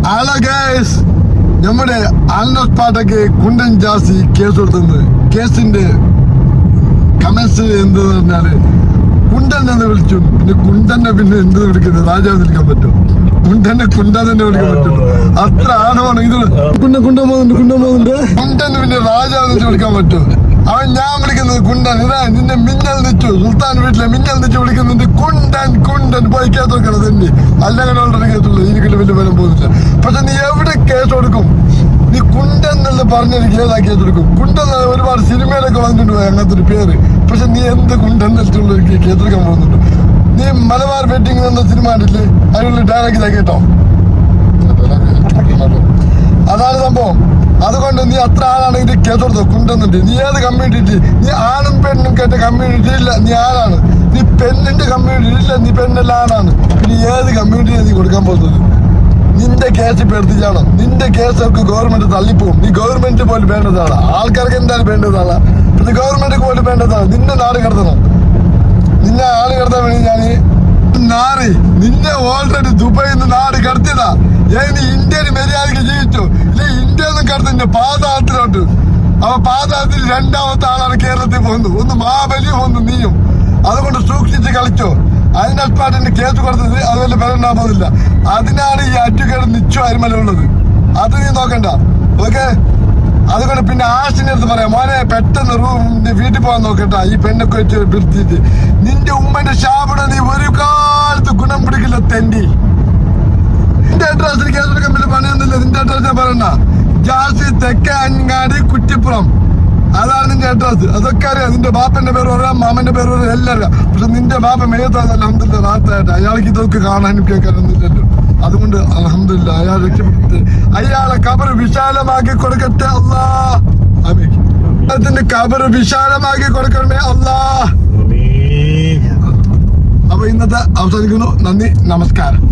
Hello guys, നമ്മുടെ ആൽനോസ് പാട്ടയ്ക്ക് കുണ്ടൻ Jassie case കൊടുത്തത്. കേസിന്റെ കമന്റ്സ് എന്ത് പറഞ്ഞാല് കുണ്ടൻ എന്ന് വിളിച്ചു. പിന്നെ കുണ്ടനെ പിന്നെ എന്ത് വിളിക്കുന്നത്? രാജാവ് വിളിക്കാൻ പറ്റും? കുണ്ടനെ തന്നെ വിളിക്കാൻ പറ്റും. അത്ര ആണമാണ് ഇത്. കുണ്ടൻ പോകുന്നുണ്ട്. കുണ്ടന് പിന്നെ രാജാവ് വിളിക്കാൻ പറ്റും? അവൻ ഞാൻ വിളിക്കുന്നത് കുണ്ടൻ. ഇതാ നിന്നെ മിന്നൽ നിച്ചു, സുൽത്താൻ വീട്ടിലെ മിന്നൽ നിച്ചു വിളിക്കുന്നുണ്ട് കുണ്ടൻ പോയി കേസ് കൊടുക്കണം. തന്നെ അല്ലെങ്കിൽ ഓൾറെഡി കേസുള്ളൂ. എനിക്കിട്ട് വലിയ ബലം പോകുന്നില്ല. പക്ഷെ നീ എവിടെ കേസ് കൊടുക്കും? നീ കുണ്ടൻ എന്നുള്ള പറഞ്ഞെനിക്ക് ഏതാ കേസ് കൊടുക്കും? കുണ്ടൻ ഒരുപാട് സിനിമയിലൊക്കെ വന്നിട്ടുണ്ട് അങ്ങനത്തെ ഒരു പേര്. പക്ഷെ നീ എന്ത് കുണ്ടൻ എന്നുള്ള കേസ് എടുക്കാൻ പോകുന്നുണ്ട്? നീ മലബാർ വെഡിങ് എന്ന സിനിമ കണ്ടില്ലേ? അതിനുള്ള ഡയറക്റ്റ് ഇതാ കേട്ടോ. അതാണ് സംഭവം. അതുകൊണ്ട് നീ അത്ര ആളാണെങ്കിൽ കേസ് കൊടുത്തോ കുണ്ടെന്നുണ്ട്. നീ ഏത് കമ്മ്യൂണിറ്റി? നീ ആണും പെണ്ണും കേട്ട കമ്മ്യൂണിറ്റി ഇല്ല. നീ ആരാണ്? നീ പെണ്ണിന്റെ കമ്മ്യൂണിറ്റി ഇല്ല. നീ പെണ്ണെല്ലാം ആണാണ്. പിന്നെ ഏത് കമ്മ്യൂണിറ്റിയാണ് നീ കൊടുക്കാൻ പോകുന്നത്? നിന്റെ കേസ് ഇപ്പൊ എടുത്തിച്ചാണോ? നിന്റെ കേസൊക്കെ ഗവൺമെന്റ് തള്ളിപ്പോവും. നീ ഗവൺമെന്റ് പോലും വേണ്ടതാണ്. ആൾക്കാർക്ക് എന്തായാലും വേണ്ടതാണ്. ഇത് ഗവൺമെന്റ് പോലും വേണ്ടതാണ്. നിന്നെ നാട് കടത്തണം. നിന്നെ നാട് കടത്താൻ വേണ്ടി ഞാൻ നാറി നിന്നെ ഓൾറെഡി ദുബായിൽ നിന്ന് നാട് കടത്തിയതാ. നീ ഇന്ത്യയിൽ മര്യാദക്ക് ജീവിച്ചു ഇല്ല? ഇന്ത്യയിൽ നിന്ന് കടത്തിന്റെ പാതാളത്തിലോട്ട്. അപ്പൊ പാതാളത്തിൽ രണ്ടാമത്തെ ആളാണ് കേരളത്തിൽ പോകുന്നത്. ഒന്ന് മാബലി, ഒന്ന് നീയും. അതുകൊണ്ട് സൂക്ഷിച്ച് കളിച്ചോ. ആൽനോസ് പാട്ടിന് കേസ് കൊടുത്തത് അതുപോലെ ബലണ്ടാൻ പോകുന്നില്ല. അതിനാണ് ഈ അറ്റുകേട് നിച്ചു അരിമലുള്ളത്. അത് നീ നോക്കണ്ട. ഓക്കെ? അതുകൊണ്ട് പിന്നെ ആശിന്റെ അടുത്ത് പറയാം, മോനെ പെട്ടെന്ന് വീട്ടിൽ പോകാൻ നോക്കട്ടാ. ഈ പെണ്ണൊക്കെ വെച്ച് പിടിച്ചിട്ട് നിന്റെ ഉമ്മന്റെ ശാപട നീ ഒരു കാലത്ത് ഗുണം പിടിക്കില്ല തെണ്ടി. നിന്റെ അഡ്രസ്സിൽ കേസെടുക്കാൻ വലിയ പണിയൊന്നുമില്ല. നിന്റെ അഡ്രസ് ഞാൻ പറയണ്ട. ജാസി തെക്കങ്ങാടി കുറ്റിപ്പുറം, അതാണ് നിന്റെ അഡ്രസ്. അതൊക്കെ അറിയാം. നിന്റെ ബാപ്പന്റെ പേര് പറയാം, മാമന്റെ പേര് പറയാം, എല്ലാം അറിയാം. പക്ഷെ നിന്റെ ബാപ്പ മേത്താൽ അൽഹംദുലില്ലാ റാത്തായിട്ട് അയാൾക്ക് ഇതൊക്കെ കാണാനും കേൾക്കാനൊന്നുമില്ലല്ലോ. അതുകൊണ്ട് അൽഹംദുലില്ലാ അയാൾ രക്ഷപ്പെട്ട് അയാളെ കബർ വിശാലമാക്കി കൊടുക്കട്ടെ അല്ലാ. അദ്ദേഹത്തിന്റെ കബർ വിശാലമാക്കി കൊടുക്കണമേ അല്ലാ. അപ്പൊ ഇന്നത്തെ അവസാനിക്കുന്നു. നന്ദി, നമസ്കാരം.